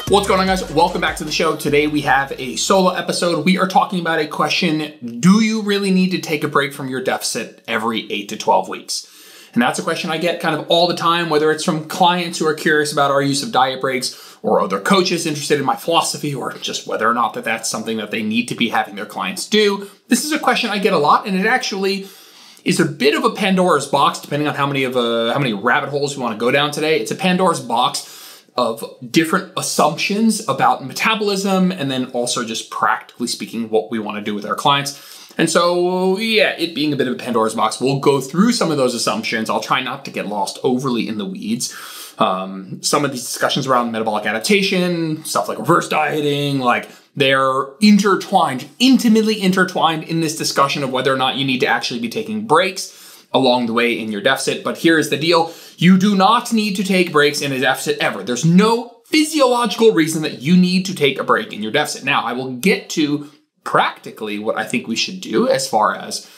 What's going on, guys? Welcome back to the show. Today we have a solo episode. We are talking about a question: do you really need to take a break from your deficit every 8 to 12 weeks? And that's a question I get kind of all the time, whether it's from clients who are curious about our use of diet breaks, or other coaches interested in my philosophy, or just whether or not that's something that they need to be having their clients do. This is a question I get a lot, and it actually is a bit of a Pandora's box, depending on how many rabbit holes we want to go down today. It's a Pandora's box of different assumptions about metabolism, and then also just practically speaking what we want to do with our clients. And so, yeah, it being a bit of a Pandora's box, we'll go through some of those assumptions. I'll try not to get lost overly in the weeds. Some of these discussions around metabolic adaptation, stuff like reverse dieting, like they're intertwined, intimately intertwined in this discussion of whether or not you need to actually be taking breaks along the way in your deficit. But here's the deal. You do not need to take breaks in a deficit ever. There's no physiological reason that you need to take a break in your deficit. Now, I will get to practically what I think we should do as far as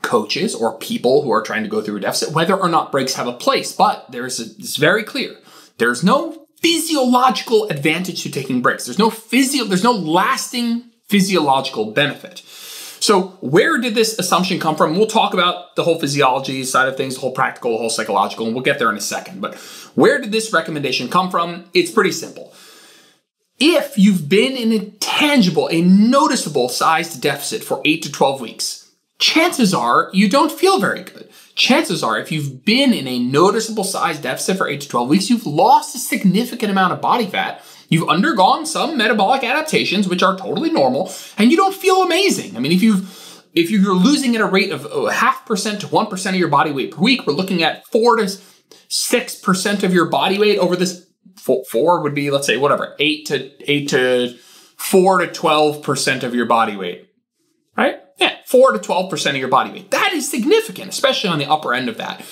coaches or people who are trying to go through a deficit, whether or not breaks have a place. But it's very clear. There's no physiological advantage to taking breaks. There's no lasting physiological benefit. So where did this assumption come from? We'll talk about the whole physiology side of things, the whole practical, the whole psychological, and we'll get there in a second. But where did this recommendation come from? It's pretty simple. If you've been in a noticeable sized deficit for 8 to 12 weeks, chances are you don't feel very good. Chances are if you've been in a noticeable sized deficit for 8 to 12 weeks, you've lost a significant amount of body fat. You've undergone some metabolic adaptations, which are totally normal, and you don't feel amazing. I mean, if you're losing at a rate of 0.5% to 1% of your body weight per week, we're looking at 4 to 6% of your body weight over this. 4 would be, let's say, whatever, 8 to 4 to 12% of your body weight, right? Yeah, 4 to 12% of your body weight. That is significant, especially on the upper end of that.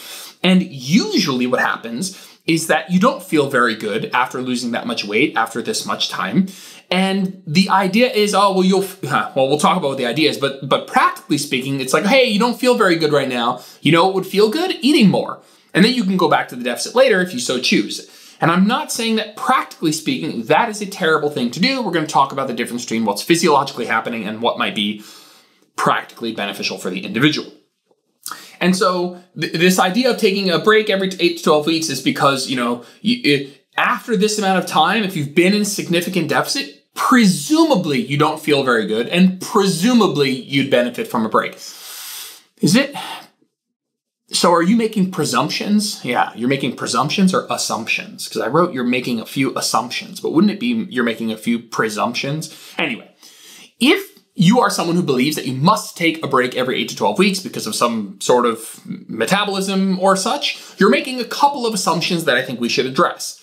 And usually what happens is that you don't feel very good after losing that much weight after this much time. And the idea is, we'll talk about what the idea is, but practically speaking, it's like, hey, you don't feel very good right now. You know what would feel good? Eating more. And then you can go back to the deficit later if you so choose. And I'm not saying that practically speaking, that is a terrible thing to do. We're going to talk about the difference between what's physiologically happening and what might be practically beneficial for the individual. And so this idea of taking a break every 8 to 12 weeks is because, after this amount of time, if you've been in a significant deficit, presumably you don't feel very good, and presumably you'd benefit from a break. Is it? So are you making presumptions? Yeah, you're making presumptions or assumptions? Because I wrote you're making a few assumptions, but wouldn't it be you're making a few presumptions? Anyway, if you are someone who believes that you must take a break every 8 to 12 weeks because of some sort of metabolism or such, you're making a couple of assumptions that I think we should address.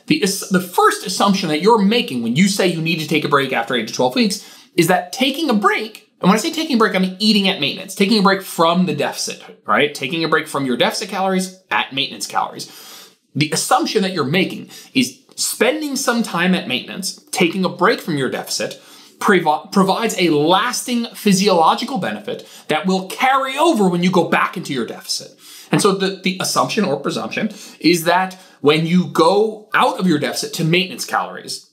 The first assumption that you're making when you say you need to take a break after 8 to 12 weeks is that taking a break, and when I say taking a break, I mean eating at maintenance, taking a break from the deficit, right? Taking a break from your deficit calories at maintenance calories. The assumption that you're making is spending some time at maintenance, taking a break from your deficit, provides a lasting physiological benefit that will carry over when you go back into your deficit. And so the assumption or presumption is that when you go out of your deficit to maintenance calories,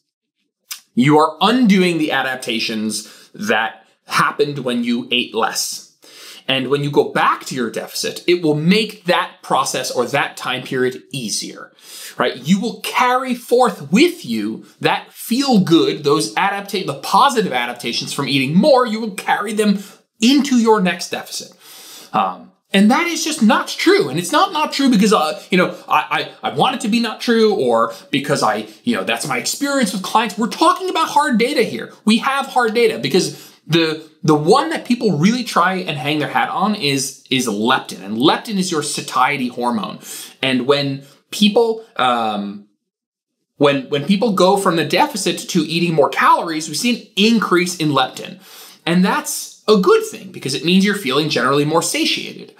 you are undoing the adaptations that happened when you ate less. And when you go back to your deficit, it will make that process or that time period easier, right? You will carry forth with you that feel good, the positive adaptations from eating more, you will carry them into your next deficit. And that is just not true. And it's not true because, I want it to be not true, or because that's my experience with clients. We're talking about hard data here. We have hard data because the one that people really try and hang their hat on is leptin. And leptin is your satiety hormone. And when people when people go from the deficit to eating more calories, we see an increase in leptin. And that's a good thing because it means you're feeling generally more satiated.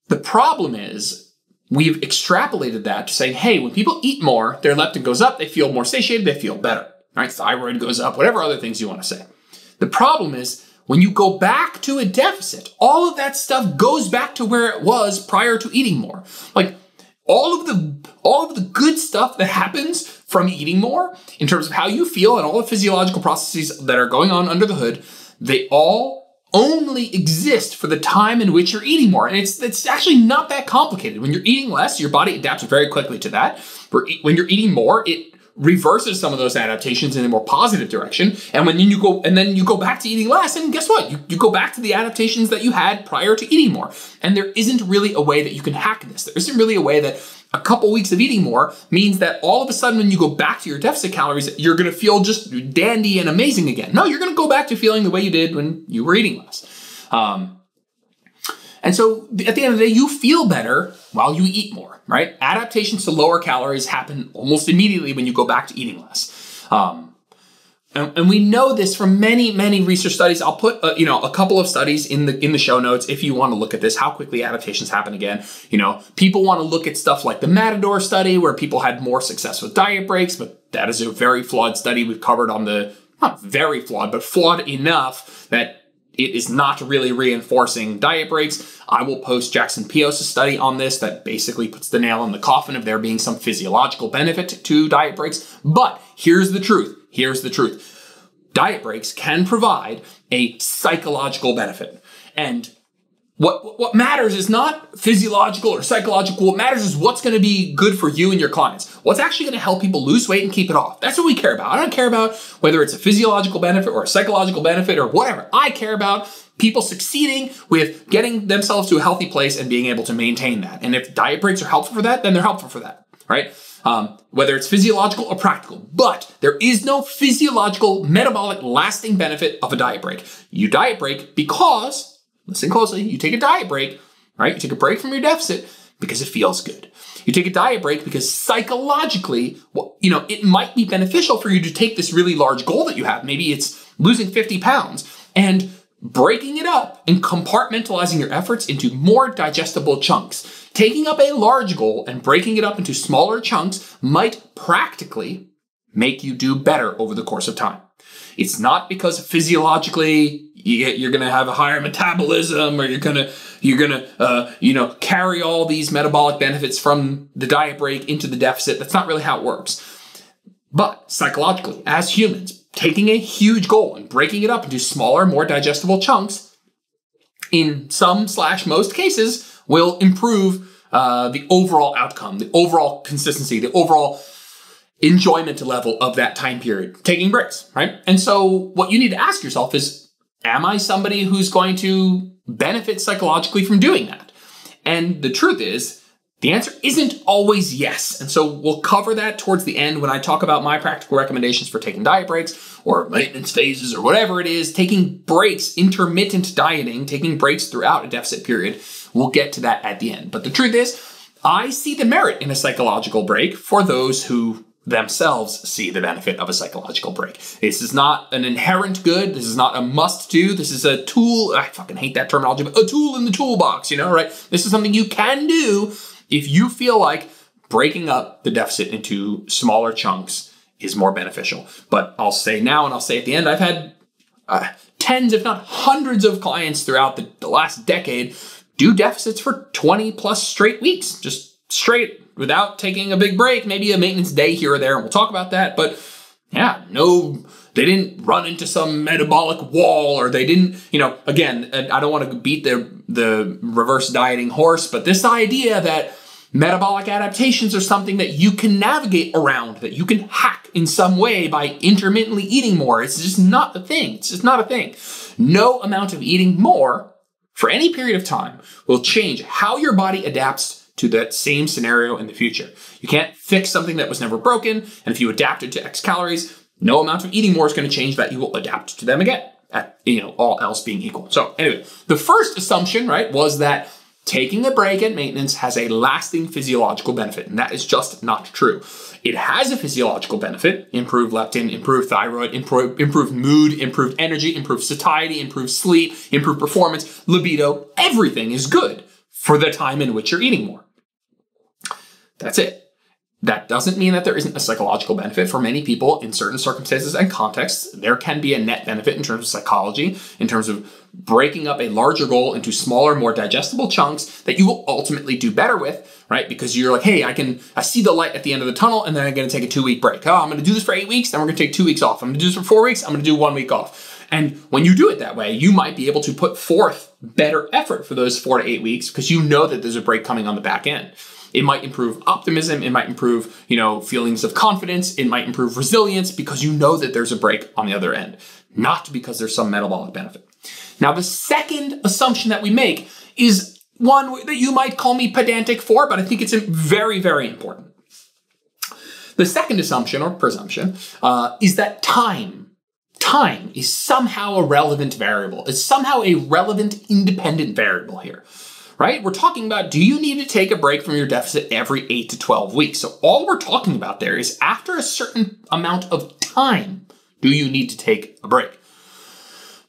The problem is we've extrapolated that to saying, hey, when people eat more, their leptin goes up, they feel more satiated, they feel better. Right? Thyroid goes up, whatever other things you want to say. The problem is when you go back to a deficit, all of that stuff goes back to where it was prior to eating more. Like all of the good stuff that happens from eating more in terms of how you feel and all the physiological processes that are going on under the hood, they all only exist for the time in which you're eating more. And it's actually not that complicated. When you're eating less, your body adapts very quickly to that. When you're eating more, it reverses some of those adaptations in a more positive direction. And then you go back to eating less, and guess what? You go back to the adaptations that you had prior to eating more. And there isn't really a way that you can hack this. There isn't really a way that a couple weeks of eating more means that all of a sudden when you go back to your deficit calories, you're going to feel just dandy and amazing again. No, you're going to go back to feeling the way you did when you were eating less. And so at the end of the day, you feel better while you eat more, right? Adaptations to lower calories happen almost immediately when you go back to eating less. And we know this from many, many research studies. I'll put a couple of studies in the show notes if you want to look at this, how quickly adaptations happen again. People want to look at stuff like the Matador study where people had more success with diet breaks, but that is a very flawed study we've covered on not very flawed, but flawed enough that it is not really reinforcing diet breaks. I will post Jackson Pios' study on this that basically puts the nail in the coffin of there being some physiological benefit to diet breaks. But here's the truth. Diet breaks can provide a psychological benefit. And what matters is not physiological or psychological. What matters is what's going to be good for you and your clients. What's actually going to help people lose weight and keep it off. That's what we care about. I don't care about whether it's a physiological benefit or a psychological benefit or whatever. I care about people succeeding with getting themselves to a healthy place and being able to maintain that. And if diet breaks are helpful for that, then they're helpful for that, right? Whether it's physiological or practical. But there is no physiological, metabolic, lasting benefit of a diet break. You diet break because, listen closely, you take a diet break, right? You take a break from your deficit because it feels good. You take a diet break because psychologically, it might be beneficial for you to take this really large goal that you have. Maybe it's losing 50 pounds and breaking it up and compartmentalizing your efforts into more digestible chunks. Taking up a large goal and breaking it up into smaller chunks might practically make you do better over the course of time. It's not because physiologically you're going to have a higher metabolism or you're going to carry all these metabolic benefits from the diet break into the deficit. That's not really how it works. But psychologically, as humans, taking a huge goal and breaking it up into smaller, more digestible chunks, in some/most cases, will improve the overall outcome, the overall consistency, the overall enjoyment level of that time period, taking breaks, right? And so what you need to ask yourself is, am I somebody who's going to benefit psychologically from doing that? And the truth is, the answer isn't always yes. And so we'll cover that towards the end when I talk about my practical recommendations for taking diet breaks or maintenance phases or whatever it is, taking breaks, intermittent dieting, taking breaks throughout a deficit period. We'll get to that at the end. But the truth is, I see the merit in a psychological break for those who themselves see the benefit of a psychological break. This is not an inherent good. This is not a must-do. This is a tool. I fucking hate that terminology, but a tool in the toolbox, right? This is something you can do if you feel like breaking up the deficit into smaller chunks is more beneficial. But I'll say now and I'll say at the end, I've had tens, if not hundreds of clients throughout the last decade do deficits for 20 plus straight weeks, just straight without taking a big break, maybe a maintenance day here or there, and we'll talk about that. But yeah, no, they didn't run into some metabolic wall, or they didn't, again, I don't want to beat the reverse dieting horse, but this idea that metabolic adaptations are something that you can navigate around, that you can hack in some way by intermittently eating more. It's just not a thing. It's just not a thing. No amount of eating more for any period of time will change how your body adapts to that same scenario in the future. You can't fix something that was never broken, and if you adapted to X calories, no amount of eating more is going to change that. You will adapt to them again, all else being equal. So anyway, the first assumption, right, was that taking a break at maintenance has a lasting physiological benefit, and that is just not true. It has a physiological benefit: improved leptin, improved thyroid, improved mood, improved energy, improved satiety, improved sleep, improved performance, libido. Everything is good for the time in which you're eating more. That's it. That doesn't mean that there isn't a psychological benefit for many people in certain circumstances and contexts. There can be a net benefit in terms of psychology, in terms of breaking up a larger goal into smaller, more digestible chunks that you will ultimately do better with, right? Because you're like, hey, I see the light at the end of the tunnel, and then I'm going to take a 2-week break. Oh, I'm going to do this for 8 weeks, then we're going to take 2 weeks off. I'm going to do this for 4 weeks, I'm going to do 1 week off. And when you do it that way, you might be able to put forth better effort for those 4 to 8 weeks because you know that there's a break coming on the back end. It might improve optimism. It might improve, feelings of confidence. It might improve resilience because you know that there's a break on the other end, not because there's some metabolic benefit. Now, the second assumption that we make is one that you might call me pedantic for, but I think it's very, very important. The second assumption or presumption is that time is somehow a relevant variable. It's somehow a relevant independent variable here. Right? We're talking about, do you need to take a break from your deficit every 8 to 12 weeks? So all we're talking about there is after a certain amount of time, do you need to take a break?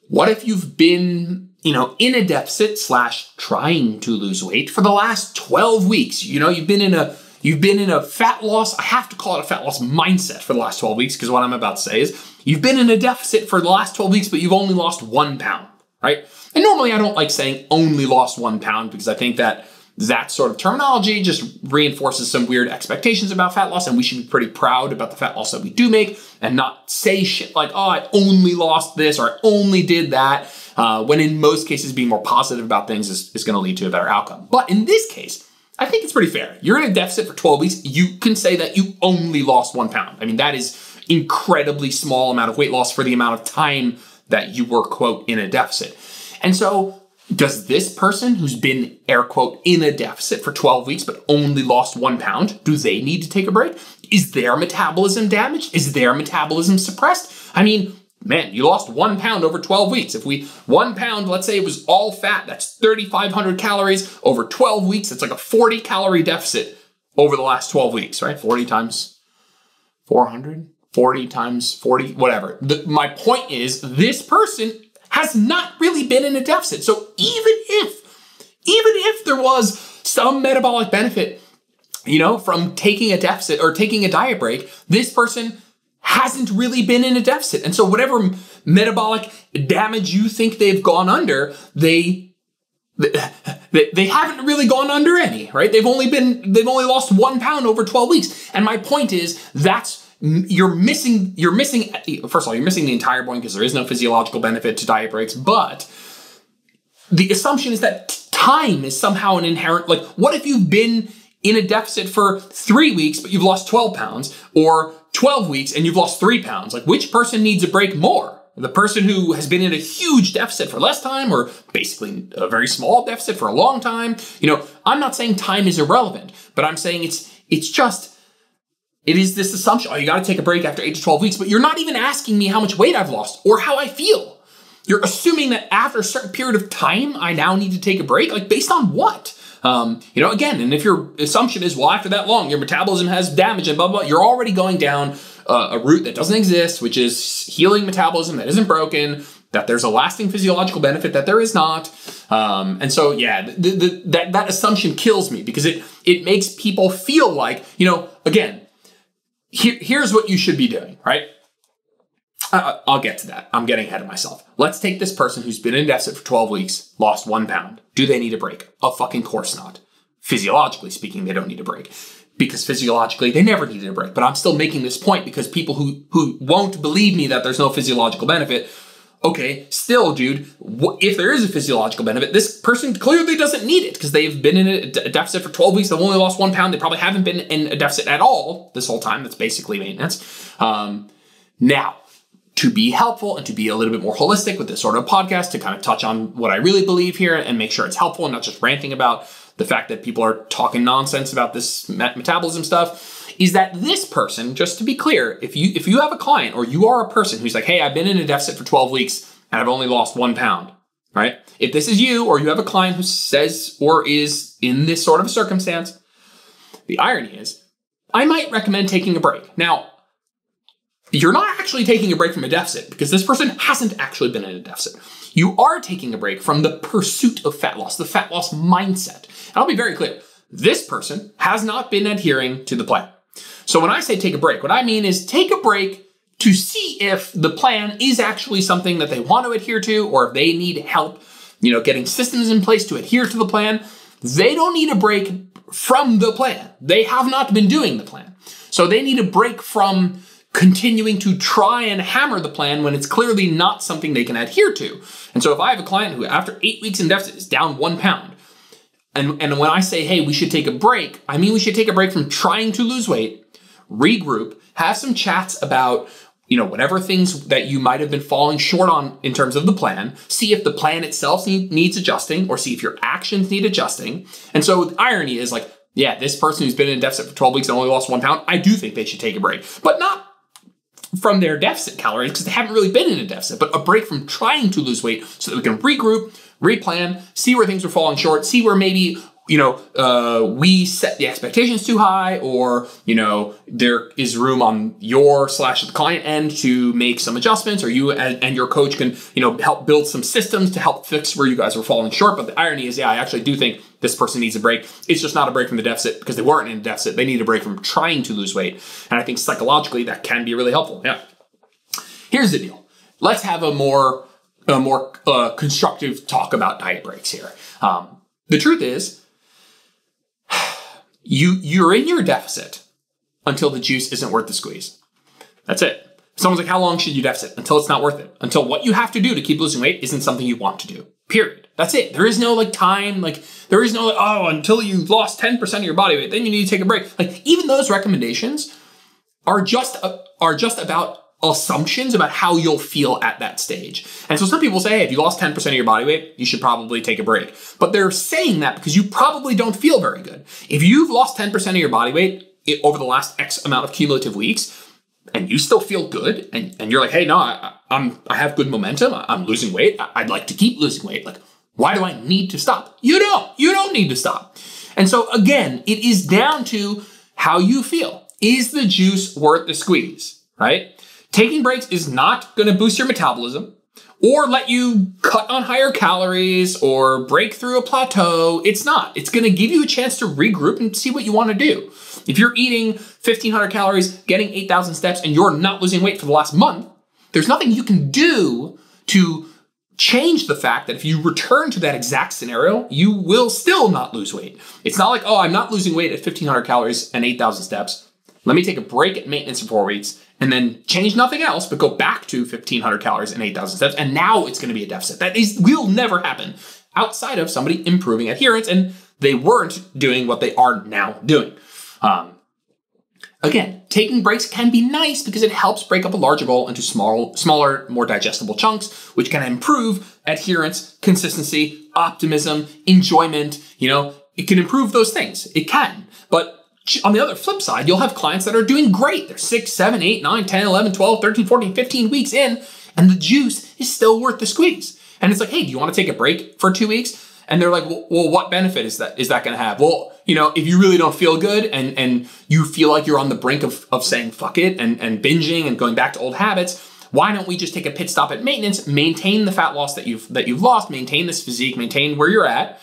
What if you've been, in a deficit / trying to lose weight for the last 12 weeks? You've been in a fat loss, I have to call it a fat loss mindset for the last 12 weeks because what I'm about to say is you've been in a deficit for the last 12 weeks, but you've only lost 1 pound, right? And normally I don't like saying only lost 1 pound because I think that sort of terminology just reinforces some weird expectations about fat loss, and we should be pretty proud about the fat loss that we do make and not say shit like, oh, I only lost this or I only did that, when in most cases being more positive about things is going to lead to a better outcome. But in this case, I think it's pretty fair. You're in a deficit for 12 weeks. You can say that you only lost 1 pound. I mean, that is incredibly small amount of weight loss for the amount of time that you were, quote, in a deficit. And so does this person who's been, air quote, in a deficit for 12 weeks but only lost 1 pound, do they need to take a break? Is their metabolism damaged? Is their metabolism suppressed? I mean, man, you lost 1 pound over 12 weeks. If 1 pound, let's say it was all fat, that's 3,500 calories over 12 weeks. It's like a 40 calorie deficit over the last 12 weeks, right? 40 times 400, 40 times 40, whatever. My point is this person has not really been in a deficit. So even if there was some metabolic benefit, from taking a deficit or taking a diet break, this person hasn't really been in a deficit. And so whatever metabolic damage you think they've gone under, they haven't really gone under any, right? They've only lost 1 pound over 12 weeks. And my point is you're missing, first of all, you're missing the entire point because there is no physiological benefit to diet breaks, but the assumption is that time is somehow an inherent, like, what if you've been in a deficit for 3 weeks, but you've lost 12 pounds, or 12 weeks and you've lost 3 pounds? Like, which person needs a break more? The person who has been in a huge deficit for less time, or basically a very small deficit for a long time? I'm not saying time is irrelevant, but I'm saying it is this assumption, you got to take a break after 8 to 12 weeks, but you're not even asking me how much weight I've lost or how I feel. You're assuming that after a certain period of time, I now need to take a break. Like, based on what? Again, and if your assumption is, well, after that long, your metabolism has damage and blah, blah, you're already going down a route that doesn't exist, which is healing metabolism that isn't broken, that there's a lasting physiological benefit that there is not. And so, yeah, that assumption kills me because it makes people feel like, again, here's what you should be doing, right? I'll get to that. I'm getting ahead of myself. Let's take this person who's been in deficit for 12 weeks, lost 1 pound. Do they need a break? Of fucking course not. Physiologically speaking, they don't need a break. Because physiologically, they never needed a break. But I'm still making this point because people who won't believe me that there's no physiological benefit, okay, still, dude, if there is a physiological benefit, this person clearly doesn't need it because they've been in a deficit for 12 weeks. They've only lost 1 pound. They probably haven't been in a deficit at all this whole time. That's basically maintenance. Now, to be helpful and to be a little bit more holistic with this sort of podcast, to kind of touch on what I really believe here and make sure it's helpful and not just ranting about the fact that people are talking nonsense about this metabolism stuff, is that this person, just to be clear, if you have a client or you are a person who's like, hey, I've been in a deficit for 12 weeks and I've only lost 1 pound, right? If this is you or you have a client who says or is in this sort of a circumstance, the irony is I might recommend taking a break. Now, you're not actually taking a break from a deficit because this person hasn't actually been in a deficit. You are taking a break from the pursuit of fat loss, the fat loss mindset. And I'll be very clear. This person has not been adhering to the plan. So when I say take a break, what I mean is take a break to see if the plan is actually something that they want to adhere to, or if they need help, getting systems in place to adhere to the plan. They don't need a break from the plan. They have not been doing the plan. So they need a break from continuing to try and hammer the plan when it's clearly not something they can adhere to. And so if I have a client who after 8 weeks in deficit is down 1 pound, and when I say, hey, we should take a break, I mean we should take a break from trying to lose weight, regroup, have some chats about whatever things that you might have been falling short on in terms of the plan, see if the plan itself needs adjusting, or see if your actions need adjusting. And so the irony is this person who's been in deficit for 12 weeks and only lost 1 pound, I do think they should take a break, but not from their deficit calories because they haven't really been in a deficit, but a break from trying to lose weight so that we can regroup, replan, see where things are falling short, see where maybe we set the expectations too high, or, there is room on your / the client end to make some adjustments, or you and your coach can, help build some systems to help fix where you guys are falling short. But the irony is, I actually do think this person needs a break. It's just not a break from the deficit because they weren't in a deficit. They need a break from trying to lose weight. And I think psychologically that can be really helpful. Yeah. Here's the deal. Let's have a more constructive talk about diet breaks here. The truth is, you're in your deficit until the juice isn't worth the squeeze. That's it. Someone's like, how long should you deficit? Until it's not worth it. Until what you have to do to keep losing weight isn't something you want to do. Period. That's it. There is no time, there is no, until you've lost 10% of your body weight, then you need to take a break. Even those recommendations are just about assumptions about how you'll feel at that stage. And so some people say, hey, if you lost 10% of your body weight, you should probably take a break. But they're saying that because you probably don't feel very good. If you've lost 10% of your body weight over the last X amount of cumulative weeks, and you still feel good, and you're like, hey, no, I have good momentum, I'm losing weight, I'd like to keep losing weight. Why do I need to stop? You don't need to stop. And so again, it is down to how you feel. Is the juice worth the squeeze, right? Taking breaks is not going to boost your metabolism or let you cut on higher calories or break through a plateau. It's not. It's going to give you a chance to regroup and see what you want to do. If you're eating 1,500 calories, getting 8,000 steps, and you're not losing weight for the last month, there's nothing you can do to change the fact that if you return to that exact scenario, you will still not lose weight. It's not like, I'm not losing weight at 1,500 calories and 8,000 steps. Let me take a break at maintenance for 4 weeks and then change nothing else, but go back to 1,500 calories and 8,000 steps. And now it's going to be a deficit. That will never happen outside of somebody improving adherence. And they weren't doing what they are now doing. Again, taking breaks can be nice because it helps break up a larger goal into smaller, more digestible chunks, which can improve adherence, consistency, optimism, enjoyment. It can improve those things. It can. But on the other flip side, you'll have clients that are doing great. They're 6, 7, 8, 9, 10, 11, 12, 13, 14, 15 weeks in, and the juice is still worth the squeeze. And it's like, hey, do you want to take a break for 2 weeks? And they're like, well, what benefit is that going to have? Well, if you really don't feel good and you feel like you're on the brink of saying fuck it and binging and going back to old habits, why don't we just take a pit stop at maintenance, maintain the fat loss that you've lost, maintain this physique, maintain where you're at,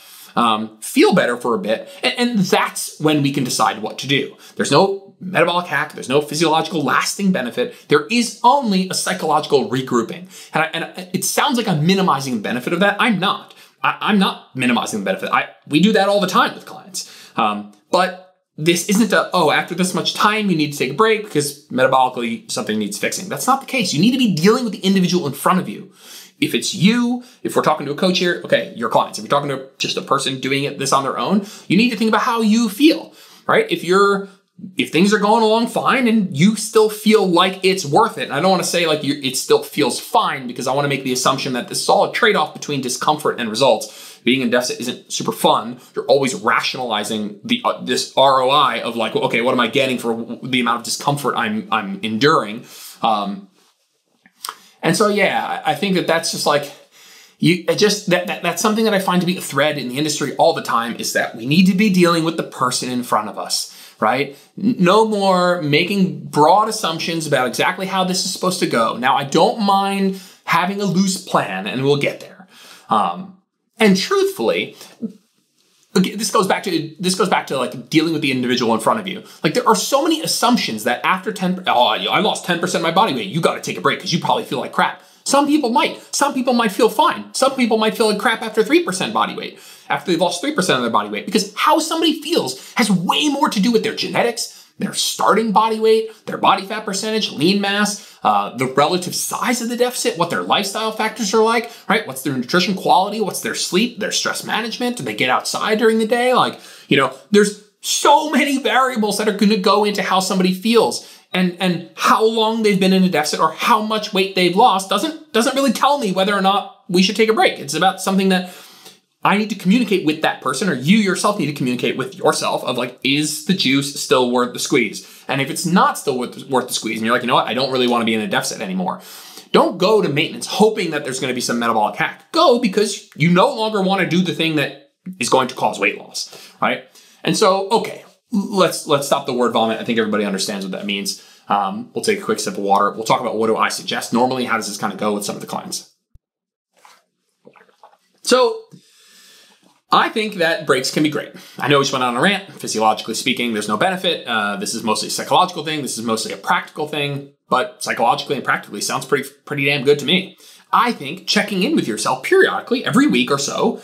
feel better for a bit, and that's when we can decide what to do. There's no metabolic hack. There's no physiological lasting benefit. There is only a psychological regrouping. And it sounds like I'm minimizing the benefit of that. I'm not. I'm not minimizing the benefit. We do that all the time with clients. But this isn't after this much time, you need to take a break because metabolically something needs fixing. That's not the case. You need to be dealing with the individual in front of you. If it's you, if we're talking to a coach here, okay, your clients. If you're talking to just a person doing this on their own, you need to think about how you feel, right? If things are going along fine and you still feel like it's worth it, and I don't want to say it still feels fine because I want to make the assumption that this is all a trade-off between discomfort and results. Being in deficit isn't super fun. You're always rationalizing this ROI of okay, what am I getting for the amount of discomfort I'm enduring? And so, yeah, I think that's just that's something that I find to be a thread in the industry all the time is that we need to be dealing with the person in front of us, right? No more making broad assumptions about exactly how this is supposed to go. Now, I don't mind having a loose plan, and we'll get there. And truthfully, this goes back to like dealing with the individual in front of you. Like there are so many assumptions that after I lost 10% of my body weight, you got to take a break because you probably feel like crap. Some people might feel fine. Some people might feel like crap after 3% body weight, after they've lost 3% of their body weight, because how somebody feels has way more to do with their genetics, their starting body weight, their body fat percentage, lean mass, the relative size of the deficit, what their lifestyle factors are like, right? What's their nutrition quality? What's their sleep, their stress management? Do they get outside during the day? Like, there's so many variables that are going to go into how somebody feels. And how long they've been in a deficit or how much weight they've lost doesn't really tell me whether or not we should take a break. It's about something that I need to communicate with that person, or you yourself need to communicate with yourself of like, is the juice still worth the squeeze? And if it's not still worth the squeeze, and you're like, you know what, I don't really want to be in a deficit anymore. Don't go to maintenance hoping that there's going to be some metabolic hack. Go because you no longer want to do the thing that is going to cause weight loss, right? And so, okay, let's stop the word vomit. I think everybody understands what that means. We'll take a quick sip of water. We'll talk about what do I suggest normally. How does this kind of go with some of the clients? So I think that breaks can be great. I know we just went on a rant. Physiologically speaking, there's no benefit. This is mostly a psychological thing. This is mostly a practical thing, but psychologically and practically sounds pretty damn good to me. I think checking in with yourself periodically, every week or so,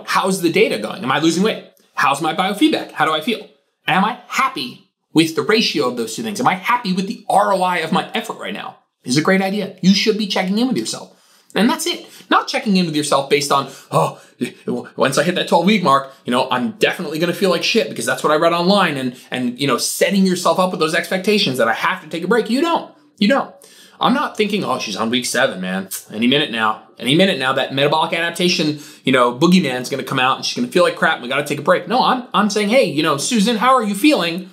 how's the data going? Am I losing weight? How's my biofeedback? How do I feel? Am I happy with the ratio of those two things? Am I happy with the ROI of my effort right now? It's a great idea. You should be checking in with yourself. And that's it. Not checking in with yourself based on, once I hit that 12-week mark, I'm definitely going to feel like shit because that's what I read online, and setting yourself up with those expectations that I have to take a break. You don't. I'm not thinking, she's on week 7, man. Any minute now, that metabolic adaptation, boogeyman's going to come out and she's going to feel like crap and we got to take a break. No, I'm saying, hey, Susan, how are you feeling?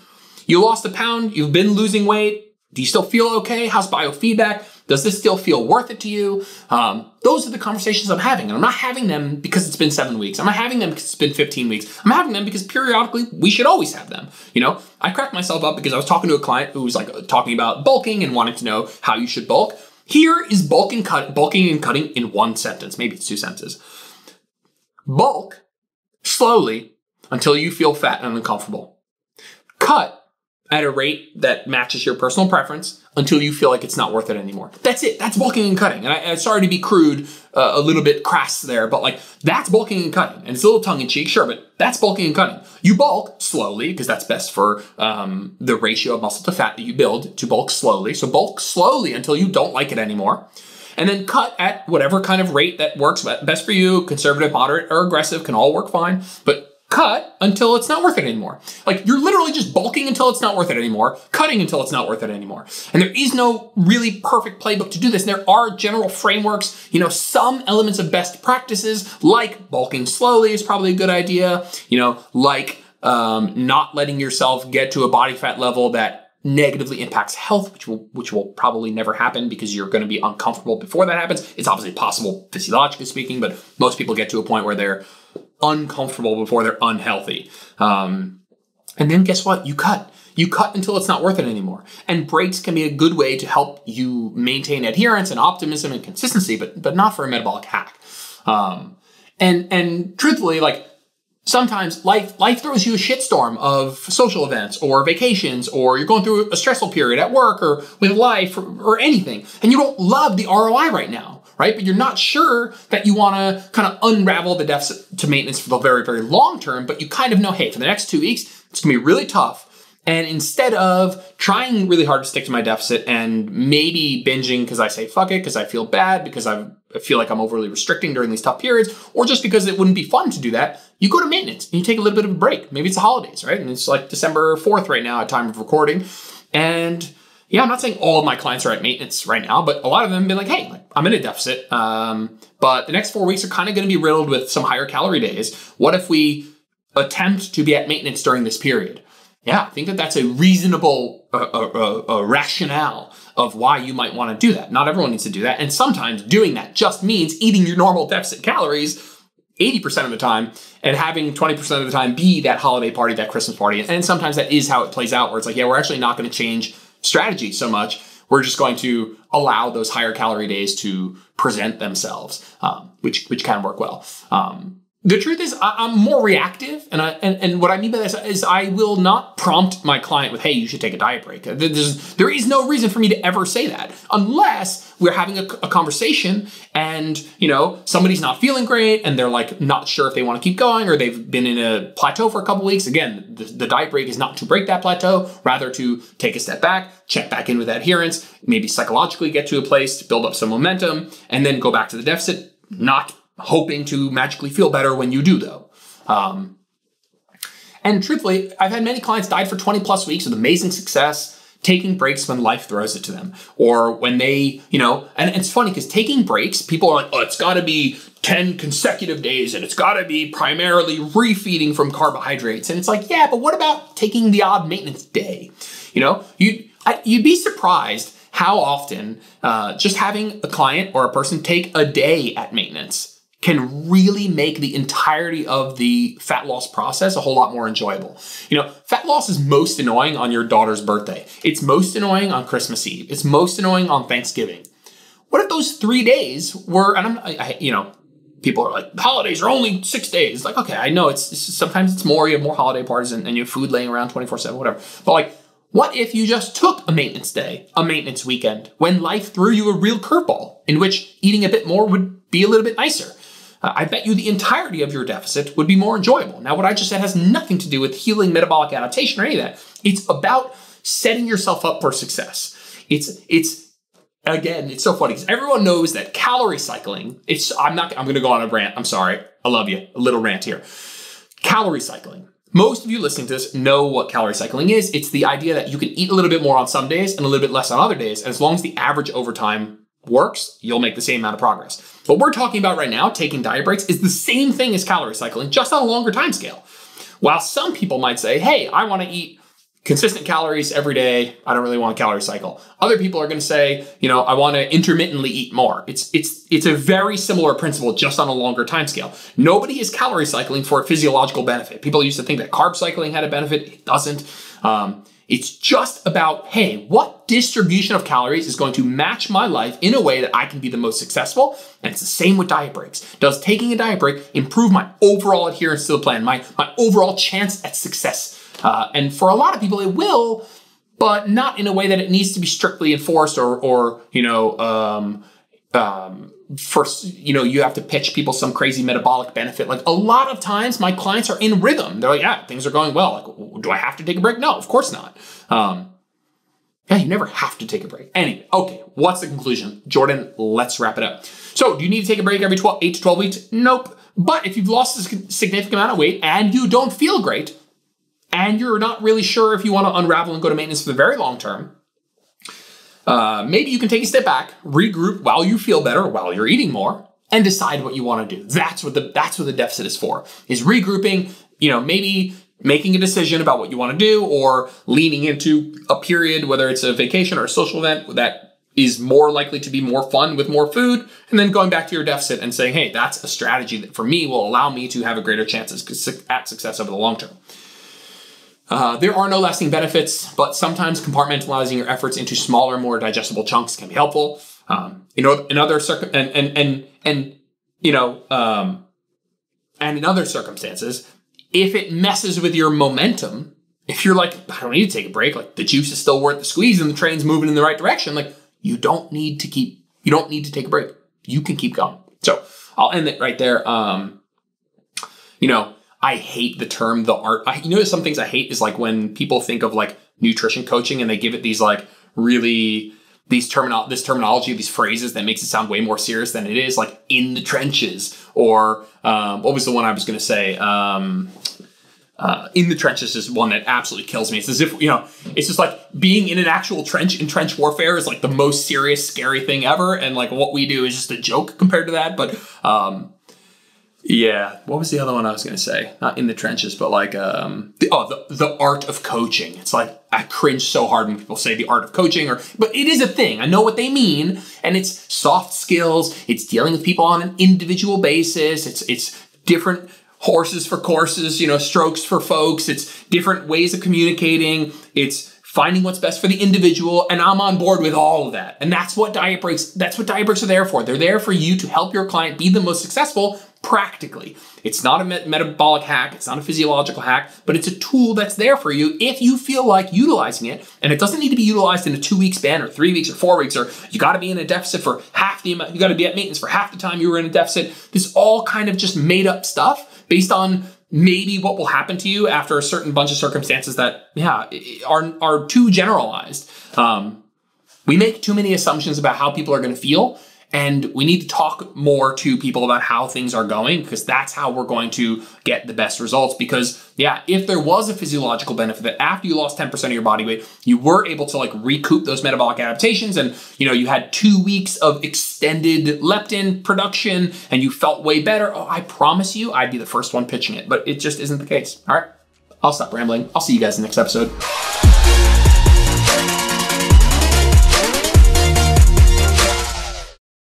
You lost a pound. You've been losing weight. Do you still feel okay? How's biofeedback? Does this still feel worth it to you? Those are the conversations I'm having. And I'm not having them because it's been 7 weeks. I'm not having them because it's been 15 weeks. I'm having them because periodically we should always have them. I cracked myself up because I was talking to a client who was like talking about bulking and wanting to know how you should bulk. Here is bulking and cutting in one sentence. Maybe it's 2 sentences. Bulk slowly until you feel fat and uncomfortable. Cut at a rate that matches your personal preference until you feel like it's not worth it anymore. That's it. That's bulking and cutting. And I'm sorry to be crude, a little bit crass there, but like that's bulking and cutting. And it's a little tongue-in-cheek, sure, but that's bulking and cutting. You bulk slowly because that's best for the ratio of muscle to fat that you build to bulk slowly. So bulk slowly until you don't like it anymore. And then cut at whatever kind of rate that works best for you. Conservative, moderate, or aggressive can all work fine. But cut until it's not worth it anymore. Like you're literally just bulking until it's not worth it anymore, cutting until it's not worth it anymore. And there is no really perfect playbook to do this. And there are general frameworks, some elements of best practices like bulking slowly is probably a good idea, like not letting yourself get to a body fat level that negatively impacts health, which will probably never happen because you're going to be uncomfortable before that happens. It's obviously possible physiologically speaking, but most people get to a point where they're uncomfortable before they're unhealthy. And then guess what? You cut. You cut until it's not worth it anymore. And breaks can be a good way to help you maintain adherence and optimism and consistency, but not for a metabolic hack. And truthfully, like sometimes life throws you a shitstorm of social events or vacations, or you're going through a stressful period at work or with life or anything, and you don't love the ROI right now. Right? But you're not sure that you want to kind of unravel the deficit to maintenance for the very, very long term, but you kind of know, hey, for the next 2 weeks, it's going to be really tough. And instead of trying really hard to stick to my deficit and maybe binging because I say, fuck it, because I feel bad, because I feel like I'm overly restricting during these tough periods, or just because it wouldn't be fun to do that, you go to maintenance and you take a little bit of a break. Maybe it's the holidays, right? And it's like December 4th right now at time of recording. And yeah, I'm not saying all of my clients are at maintenance right now, but a lot of them have been like, hey, I'm in a deficit, but the next 4 weeks are kind of going to be riddled with some higher calorie days. What if we attempt to be at maintenance during this period? Yeah, I think that's a reasonable rationale of why you might want to do that. Not everyone needs to do that. And sometimes doing that just means eating your normal deficit calories 80% of the time and having 20% of the time be that holiday party, that Christmas party. And sometimes that is how it plays out, where it's like, yeah, we're actually not going to change strategy so much. We're just going to allow those higher calorie days to present themselves, which can work well. The truth is I'm more reactive And what I mean by this is I will not prompt my client with, hey, you should take a diet break. There is no reason for me to ever say that unless we're having a conversation and, somebody's not feeling great and they're like not sure if they want to keep going or they've been in a plateau for a couple weeks. Again, the diet break is not to break that plateau, rather to take a step back, check back in with adherence, maybe psychologically get to a place to build up some momentum, and then go back to the deficit, not hoping to magically feel better when you do, though. And truthfully, I've had many clients diet for 20 plus weeks with amazing success, taking breaks when life throws it to them. Or when they, and it's funny because taking breaks, people are like, oh, it's got to be 10 consecutive days and it's got to be primarily refeeding from carbohydrates. And it's like, yeah, but what about taking the odd maintenance day? You'd be surprised how often just having a client or a person take a day at maintenance can really make the entirety of the fat loss process a whole lot more enjoyable. Fat loss is most annoying on your daughter's birthday. It's most annoying on Christmas Eve. It's most annoying on Thanksgiving. What if those 3 days were, and people are like, the holidays are only 6 days. Like, okay, I know it's sometimes it's more, you have more holiday parties and you have food laying around 24/7, whatever. But like, what if you just took a maintenance day, a maintenance weekend, when life threw you a real curveball in which eating a bit more would be a little bit nicer? I bet you the entirety of your deficit would be more enjoyable. Now, what I just said has nothing to do with healing metabolic adaptation or any of that. It's about setting yourself up for success. Again, it's so funny because everyone knows that calorie cycling, I'm going to go on a rant. I'm sorry. I love you. A little rant here. Calorie cycling. Most of you listening to this know what calorie cycling is. It's the idea that you can eat a little bit more on some days and a little bit less on other days. And as long as the average over time works, you'll make the same amount of progress. What we're talking about right now, taking diet breaks, is the same thing as calorie cycling, just on a longer time scale. While some people might say, hey, I want to eat consistent calories every day, I don't really want a calorie cycle. Other people are going to say, I want to intermittently eat more. It's a very similar principle, just on a longer time scale. Nobody is calorie cycling for a physiological benefit. People used to think that carb cycling had a benefit. It doesn't. It's just about, hey, what distribution of calories is going to match my life in a way that I can be the most successful? And it's the same with diet breaks. Does taking a diet break improve my overall adherence to the plan, my overall chance at success? And for a lot of people, it will, but not in a way that it needs to be strictly enforced or you have to pitch people some crazy metabolic benefit. Like, a lot of times my clients are in rhythm. They're like, yeah, things are going well. Like, do I have to take a break? No, of course not. You never have to take a break. Anyway, okay, what's the conclusion? Jordan, let's wrap it up. So, do you need to take a break every 8 to 12 weeks? Nope. But if you've lost a significant amount of weight and you don't feel great, and you're not really sure if you want to unravel and go to maintenance for the very long term, maybe you can take a step back, regroup while you feel better, while you're eating more, and decide what you want to do. That's what the deficit is for, is regrouping, maybe making a decision about what you want to do, or leaning into a period, whether it's a vacation or a social event that is more likely to be more fun with more food, and then going back to your deficit and saying, hey, that's a strategy that for me will allow me to have a greater chance at success over the long term. There are no lasting benefits, but sometimes compartmentalizing your efforts into smaller, more digestible chunks can be helpful. In other circumstances, if it messes with your momentum, if you're like, I don't need to take a break, like the juice is still worth the squeeze and the train's moving in the right direction, like you don't need to take a break. You can keep going. So I'll end it right there. I hate the term, the art. Some things I hate is like when people think of like nutrition coaching and they give it these like really, this terminology, these phrases that makes it sound way more serious than it is, like in the trenches, or what was the one I was going to say? In the trenches is one that absolutely kills me. It's as if, it's just like being in an actual trench in trench warfare is like the most serious, scary thing ever. And like what we do is just a joke compared to that. But, yeah, what was the other one I was going to say? Not in the trenches, but like, the art of coaching. It's like, I cringe so hard when people say the art of coaching, but it is a thing. I know what they mean. And it's soft skills. It's dealing with people on an individual basis. It's different horses for courses, strokes for folks. It's different ways of communicating. It's finding what's best for the individual, and I'm on board with all of that. And that's what diet breaks are there for. They're there for you to help your client be the most successful practically. It's not a metabolic hack, it's not a physiological hack, but it's a tool that's there for you if you feel like utilizing it. And it doesn't need to be utilized in a 2-week span or 3 weeks or 4 weeks, or you got to be in a deficit for half the amount, you got to be at maintenance for half the time you were in a deficit. This all kind of just made up stuff based on maybe what will happen to you after a certain bunch of circumstances that, are too generalized. We make too many assumptions about how people are going to feel, and we need to talk more to people about how things are going, because that's how we're going to get the best results. Because if there was a physiological benefit that after you lost 10% of your body weight, you were able to like recoup those metabolic adaptations, and you had 2 weeks of extended leptin production and you felt way better, I promise you, I'd be the first one pitching it, but it just isn't the case. All right, I'll stop rambling. I'll see you guys in the next episode.